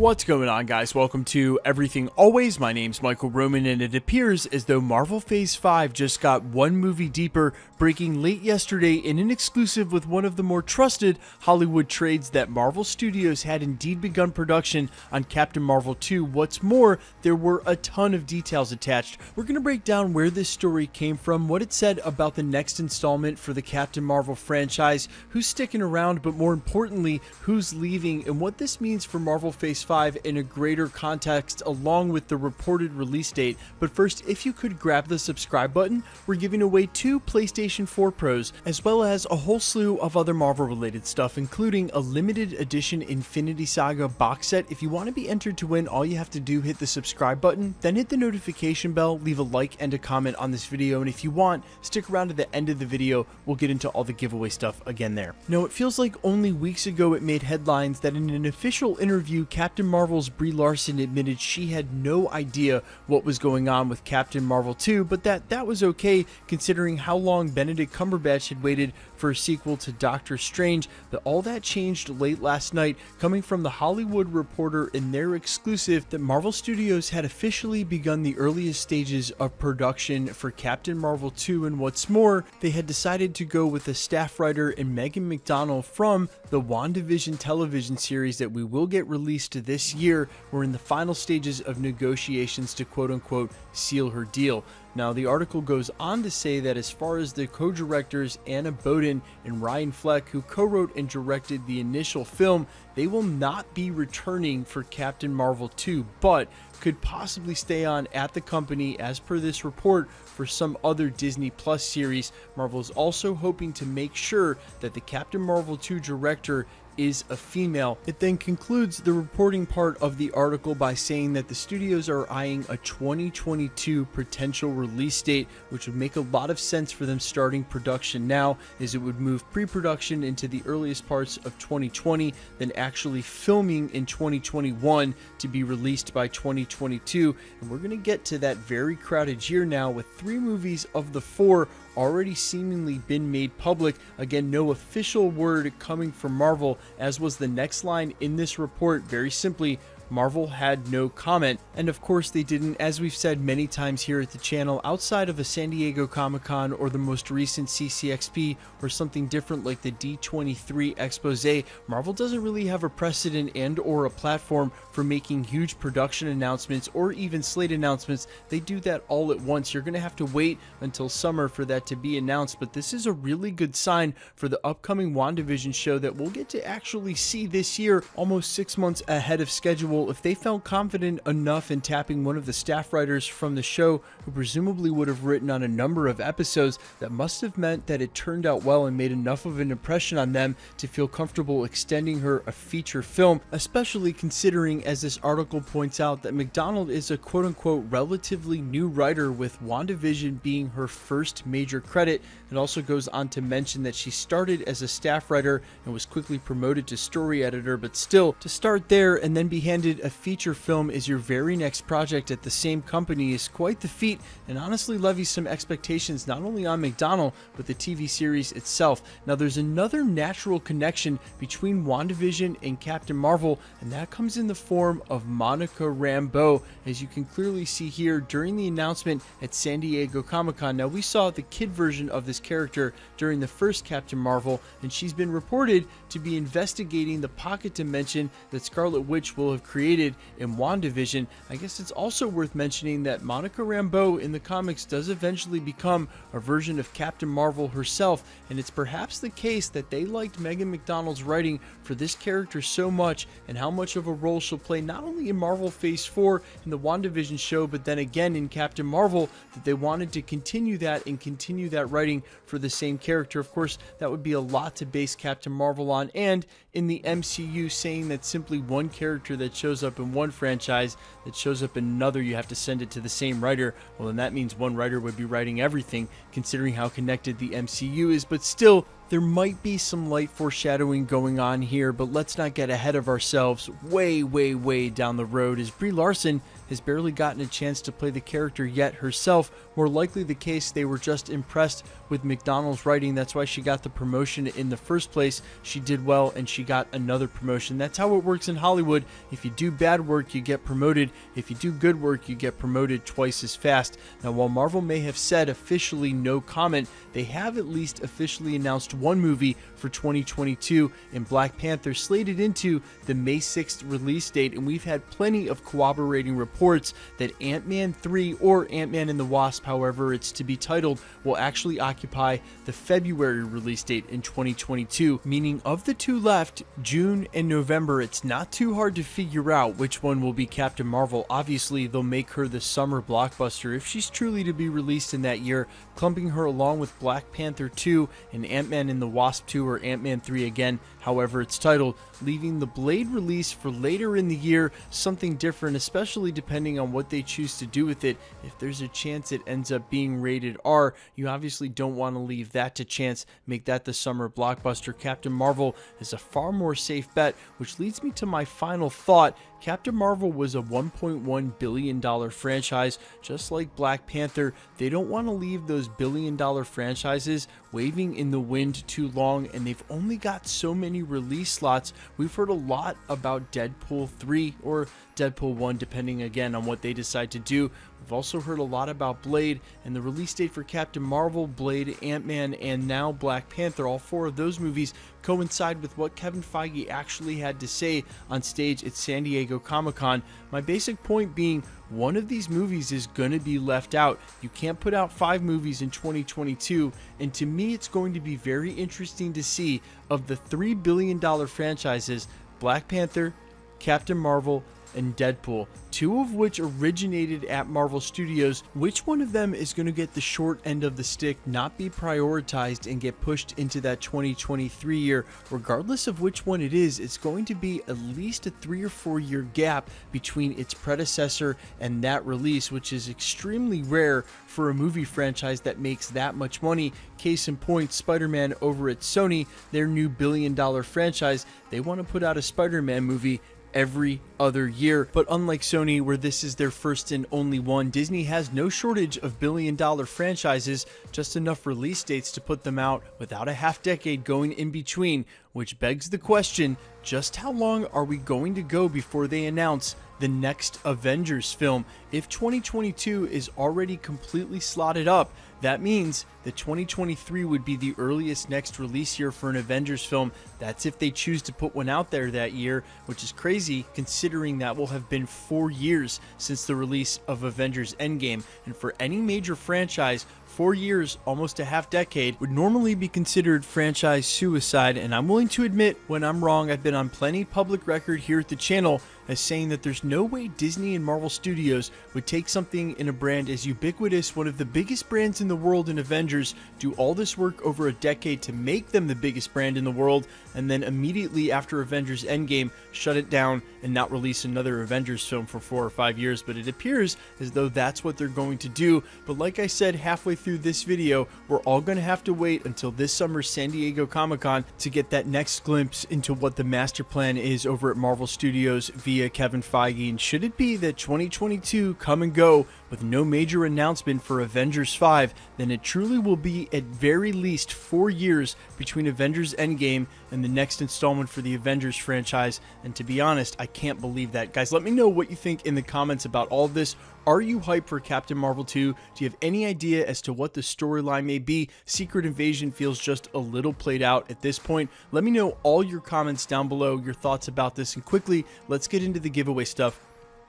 What's going on, guys? Welcome to Everything Always. My name's Michael Roman, and it appears as though Marvel Phase 5 just got one movie deeper, breaking late yesterday in an exclusive with one of the more trusted Hollywood trades that Marvel Studios had indeed begun production on Captain Marvel 2. What's more, there were a ton of details attached. We're going to break down where this story came from, what it said about the next installment for the Captain Marvel franchise, who's sticking around, but more importantly, who's leaving, and what this means for Marvel Phase 5 in a greater context, along with the reported release date. But first, if you could grab the subscribe button, we're giving away 2 PlayStation 4 Pros, as well as a whole slew of other Marvel related stuff, including a limited edition Infinity Saga box set. If you want to be entered to win, all you have to do hit the subscribe button, then hit the notification bell, leave a like and a comment on this video, and if you want, stick around to the end of the video. We'll get into all the giveaway stuff again there. Now, it feels like only weeks ago it made headlines that in an official interview, Captain Marvel's Brie Larson admitted she had no idea what was going on with Captain Marvel 2, but that was okay considering how long Benedict Cumberbatch had waited for a sequel to Doctor Strange. But all that changed late last night, coming from The Hollywood Reporter in their exclusive that Marvel Studios had officially begun the earliest stages of production for Captain Marvel 2, and what's more, they had decided to go with a staff writer in Megan McDonnell from the WandaVision television series that we will get released this year. We're in the final stages of negotiations to quote-unquote seal her deal. Now, the article goes on to say that as far as the co-directors Anna Boden and Ryan Fleck, who co-wrote and directed the initial film, they will not be returning for Captain Marvel 2, but could possibly stay on at the company, as per this report, for some other Disney Plus series. Marvel is also hoping to make sure that the Captain Marvel 2 director is a female. It then concludes the reporting part of the article by saying that the studios are eyeing a 2022 potential release date, which would make a lot of sense for them starting production now, as it would move pre-production into the earliest parts of 2020, then actually filming in 2021 to be released by 2022. And we're going to get to that very crowded year now, with 3 movies of the 4 already seemingly been made public. Again, no official word coming from Marvel, as was the next line in this report. Very simply, Marvel had no comment. And of course they didn't, as we've said many times here at the channel. Outside of a San Diego Comic-Con or the most recent CCXP or something different like the D23 expose, Marvel doesn't really have a precedent and or a platform for making huge production announcements or even slate announcements. They do that all at once. You're going to have to wait until summer for that to be announced, but this is a really good sign for the upcoming WandaVision show that we'll get to actually see this year, almost 6 months ahead of schedule. If they felt confident enough in tapping one of the staff writers from the show, who presumably would have written on a number of episodes, that must have meant that it turned out well and made enough of an impression on them to feel comfortable extending her a feature film, especially considering, as this article points out, that McDonnell is a quote-unquote relatively new writer, with WandaVision being her first major credit. It also goes on to mention that she started as a staff writer and was quickly promoted to story editor, but still, to start there and then be handed a feature film as your very next project at the same company is quite the feat, and honestly levies some expectations not only on McDonnell but the TV series itself. Now, there's another natural connection between WandaVision and Captain Marvel, and that comes in the form of Monica Rambeau, as you can clearly see here during the announcement at San Diego Comic-Con. Now, we saw the kid version of this character during the first Captain Marvel, and she's been reported to be investigating the pocket dimension that Scarlet Witch will have created in WandaVision. I guess it's also worth mentioning that Monica Rambeau in the comics does eventually become a version of Captain Marvel herself, and it's perhaps the case that they liked Megan McDonnell's writing for this character so much, and how much of a role she'll play not only in Marvel Phase 4 in the WandaVision show, but then again in Captain Marvel, that they wanted to continue that and continue that writing for the same character. Of course, that would be a lot to base Captain Marvel on, and in the MCU, saying that simply one character that shows up in one franchise that shows up in another, you have to send it to the same writer. Well, then that means one writer would be writing everything, considering how connected the MCU is. But still, there might be some light foreshadowing going on here, but let's not get ahead of ourselves way down the road, as Brie Larson has barely gotten a chance to play the character yet herself. More likely the case, they were just impressed with McDonnell's writing. That's why she got the promotion in the first place. She did well and she got another promotion. That's how it works in Hollywood. If you do bad work, you get promoted. If you do good work, you get promoted twice as fast. Now, while Marvel may have said officially no comment, they have at least officially announced one movie for 2022 in Black Panther, slated into the May 6th release date, and we've had plenty of corroborating reports that Ant-Man 3, or Ant-Man and the Wasp, however it's to be titled, will actually occupy the February release date in 2022, meaning of the two left, June and November, it's not too hard to figure out which one will be Captain Marvel. Obviously, they'll make her the summer blockbuster if she's truly to be released in that year, clumping her along with Black Panther 2 and Ant-Man and the Wasp 2, or Ant-Man 3 again, however it's titled, leaving the Blade release for later in the year, something different, especially depending on what they choose to do with it. If there's a chance it ends up being rated R, you obviously don't want to leave that to chance, make that the summer blockbuster. Captain Marvel is a far more safe bet, which leads me to my final thought. Captain Marvel was a $1.1 billion franchise, just like Black Panther. They don't want to leave those billion-dollar franchises waving in the wind too long, and they've only got so many release slots. We've heard a lot about Deadpool 3 or Deadpool 1, depending again on what they decide to do. We've also heard a lot about Blade, and the release date for Captain Marvel, Blade, Ant-Man, and now Black Panther, all four of those movies coincide with what Kevin Feige actually had to say on stage at San Diego Comic-Con. My basic point being, one of these movies is going to be left out. You can't put out 5 movies in 2022, and to me it's going to be very interesting to see, of the $3 billion franchises, Black Panther, Captain Marvel, and Deadpool, 2 of which originated at Marvel Studios, which one of them is going to get the short end of the stick, not be prioritized, and get pushed into that 2023 year? Regardless of which one it is, it's going to be at least a 3 or 4 year gap between its predecessor and that release, which is extremely rare for a movie franchise that makes that much money. Case in point, Spider-Man over at Sony, their new billion-dollar franchise, they want to put out a Spider-Man movie every other year. But unlike Sony, where this is their first and only one, Disney has no shortage of billion-dollar franchises, just enough release dates to put them out without a half decade going in between, which begs the question, just how long are we going to go before they announce the next Avengers film? If 2022 is already completely slotted up, that means that 2023 would be the earliest next release year for an Avengers film. That's if they choose to put one out there that year, which is crazy considering that will have been 4 years since the release of Avengers Endgame. And for any major franchise, 4 years, almost a half decade, would normally be considered franchise suicide, and I'm willing to admit when I'm wrong. I've been on plenty public record here at the channel as saying that there's no way Disney and Marvel Studios would take something in a brand as ubiquitous, one of the biggest brands in the world in Avengers, do all this work over a decade to make them the biggest brand in the world, and then immediately after Avengers Endgame shut it down and not release another Avengers film for 4 or 5 years. But it appears as though that's what they're going to do. But like I said halfway through this video, we're all going to have to wait until this summer's San Diego Comic-Con to get that next glimpse into what the master plan is over at Marvel Studios via Kevin Feige. And should it be that 2022 come and go with no major announcement for Avengers 5, then it truly will be at very least 4 years between Avengers Endgame and the next installment for the Avengers franchise. And to be honest, I can't believe that. Guys, let me know what you think in the comments about all of this. Are you hyped for Captain Marvel 2? Do you have any idea as to what the storyline may be? Secret Invasion feels just a little played out at this point. Let me know all your comments down below, your thoughts about this, and quickly, let's get into the giveaway stuff.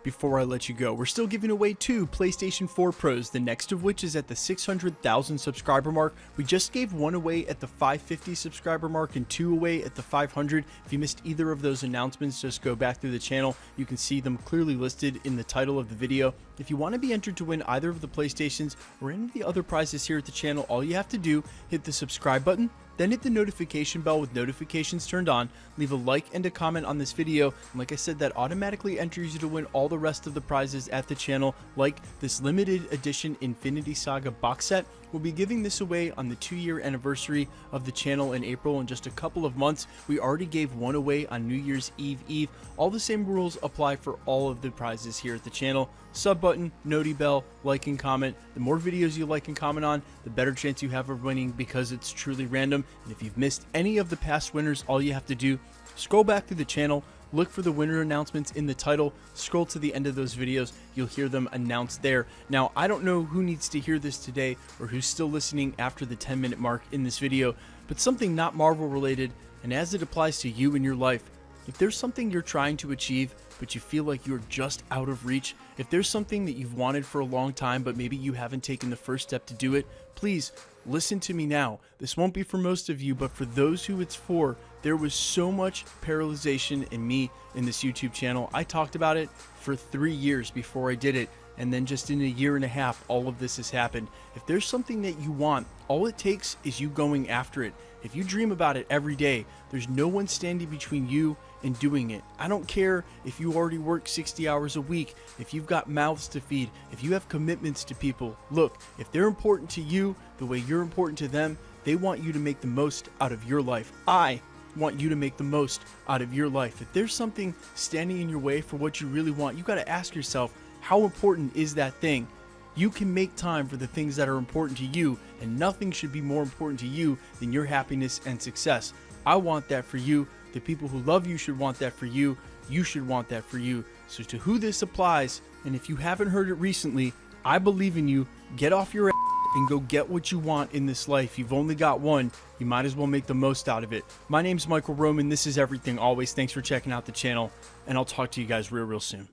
Before I let you go, we're still giving away 2 PlayStation 4 Pros, the next of which is at the 600,000 subscriber mark. We just gave 1 away at the 550 subscriber mark and 2 away at the 500. If you missed either of those announcements, just go back through the channel. You can see them clearly listed in the title of the video. If you want to be entered to win either of the PlayStations or any of the other prizes here at the channel, all you have to do, hit the subscribe button, then hit the notification bell with notifications turned on, leave a like and a comment on this video, and like I said, that automatically enters you to win all the rest of the prizes at the channel, like this limited edition Infinity Saga box set, We'll be giving this away on the 2-year anniversary of the channel in April in just a couple of months. We already gave one away on New Year's Eve. All the same rules apply for all of the prizes here at the channel. Sub button, noti bell, like and comment. The more videos you like and comment on, the better chance you have of winning, because it's truly random. And if you've missed any of the past winners, all you have to do, scroll back through the channel, look for the winner announcements in the title, scroll to the end of those videos, you'll hear them announced there. Now, I don't know who needs to hear this today or who's still listening after the 10-minute mark in this video, but something not Marvel related, and as it applies to you in your life. If there's something you're trying to achieve, but you feel like you're just out of reach, if there's something that you've wanted for a long time, but maybe you haven't taken the first step to do it, please listen to me now. This won't be for most of you, but for those who it's for, there was so much paralyzation in me in this YouTube channel. I talked about it for 3 years before I did it, and then just in a year and a half, all of this has happened. If there's something that you want, all it takes is you going after it. If you dream about it every day, there's no one standing between you and doing it. I don't care if you already work 60 hours a week, if you've got mouths to feed, if you have commitments to people. Look, if they're important to you the way you're important to them, they want you to make the most out of your life. I want you to make the most out of your life. If there's something standing in your way for what you really want, you got to ask yourself, how important is that thing? You can make time for the things that are important to you, and nothing should be more important to you than your happiness and success. I want that for you. The people who love you should want that for you. You should want that for you. So to who this applies, and if you haven't heard it recently, I believe in you. Get off your ass and go get what you want in this life. You've only got one. You might as well make the most out of it. My name's Michael Roman. This is Everything Always. Thanks for checking out the channel, and I'll talk to you guys real soon.